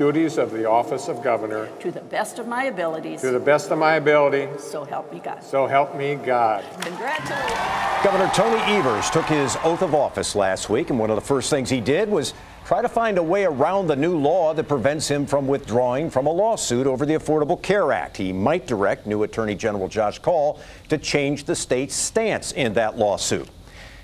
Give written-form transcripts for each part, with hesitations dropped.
duties of the office of governor to the best of my abilities. to the best of my ability. So help me God. So help me God. Congratulations. Governor Tony Evers took his oath of office last week, and one of the first things he did was try to find a way around the new law that prevents him from withdrawing from a lawsuit over the Affordable Care Act. He might direct new Attorney General Josh Kaul to change the state's stance in that lawsuit.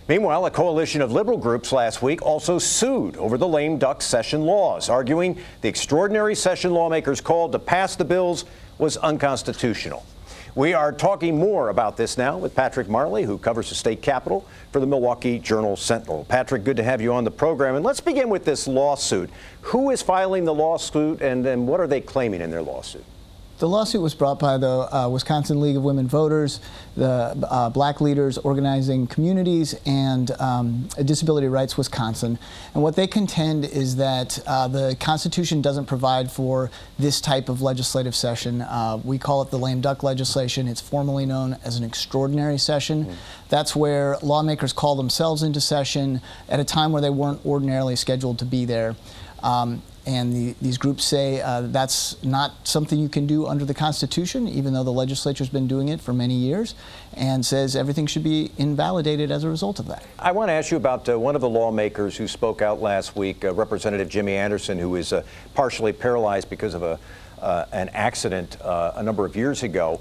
Meanwhile, a coalition of liberal groups last week also sued over the lame duck session laws, arguing the extraordinary session lawmakers called to pass the bills was unconstitutional. We are talking more about this now with Patrick Marley, who covers the state capitol for the Milwaukee Journal-Sentinel. Patrick, good to have you on the program. And let's begin with this lawsuit. Who is filing the lawsuit, and then what are they claiming in their lawsuit? The lawsuit was brought by the Wisconsin League of Women Voters, the Black Leaders Organizing Communities, and Disability Rights Wisconsin. And what they contend is that the Constitution doesn't provide for this type of legislative session. We call it the lame duck legislation. It's formally known as an extraordinary session. That's where lawmakers call themselves into session at a time where they weren't ordinarily scheduled to be there. And these groups say that's not something you can do under the Constitution, even though the legislature's been doing it for many years, and says everything should be invalidated as a result of that. I want to ask you about one of the lawmakers who spoke out last week, Representative Jimmy Anderson, who is partially paralyzed because of an accident a number of years ago.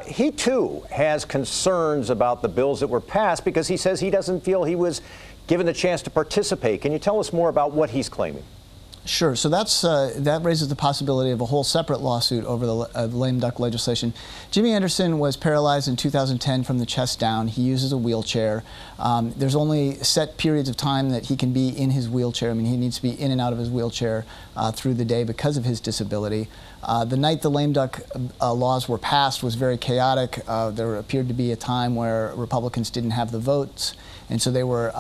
He, too, has concerns about the bills that were passed because he says he doesn't feel he was given the chance to participate. Can you tell us more about what he's claiming? Sure. So that raises the possibility of a whole separate lawsuit over the lame duck legislation. Jimmy Anderson was paralyzed in 2010 from the chest down. He uses a wheelchair. There's only set periods of time that he can be in his wheelchair. I mean, he needs to be in and out of his wheelchair through the day because of his disability. The night the lame duck laws were passed was very chaotic. There appeared to be a time where Republicans didn't have the votes, and so they were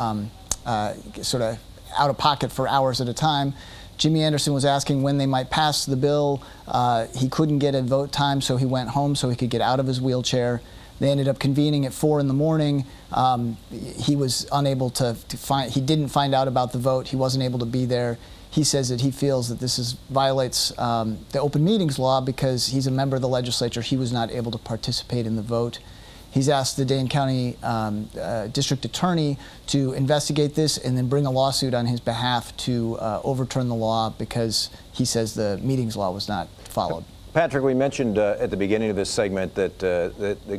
sort of out of pocket for hours at a time. Jimmy Anderson was asking when they might pass the bill. He couldn't get a vote time, so he went home so he could get out of his wheelchair. They ended up convening at 4 in the morning. He was unable to find, he didn't find out about the vote. He wasn't able to be there. He says that he feels that this violates the open meetings law because he's a member of the legislature. He was not able to participate in the vote. He's asked the Dane County District Attorney to investigate this and then bring a lawsuit on his behalf to overturn the law because he says the meetings law was not followed. Patrick, we mentioned at the beginning of this segment that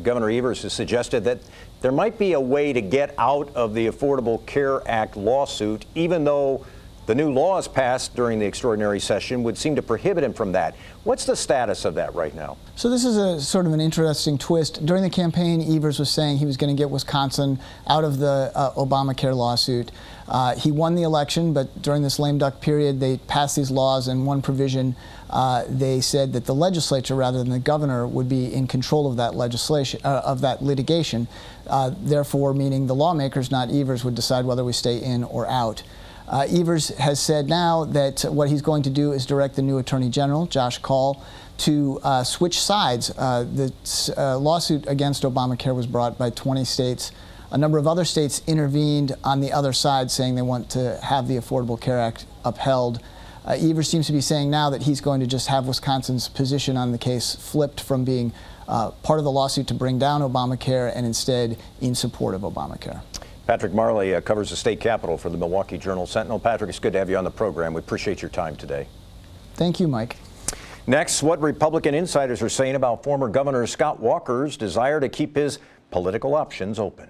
Governor Evers has suggested that there might be a way to get out of the Affordable Care Act lawsuit, even though the new laws passed during the extraordinary session would seem to prohibit him from that. What's the status of that right now? So this is a sort of an interesting twist. During the campaign, Evers was saying he was going to get Wisconsin out of the Obamacare lawsuit. He won the election, but during this lame duck period, they passed these laws, and one provision, they said that the legislature, rather than the governor, would be in control of that legislation, of that litigation. Therefore, meaning the lawmakers, not Evers, would decide whether we stay in or out. Evers has said now that what he's going to do is direct the new Attorney General, Josh Kaul, to switch sides. The lawsuit against Obamacare was brought by 20 states. A number of other states intervened on the other side, saying they want to have the Affordable Care Act upheld. Evers seems to be saying now that he's going to just have Wisconsin's position on the case flipped from being part of the lawsuit to bring down Obamacare and instead in support of Obamacare. Patrick Marley covers the state capitol for the Milwaukee Journal-Sentinel. Patrick, it's good to have you on the program. We appreciate your time today. Thank you, Mike. Next, what Republican insiders are saying about former Governor Scott Walker's desire to keep his political options open.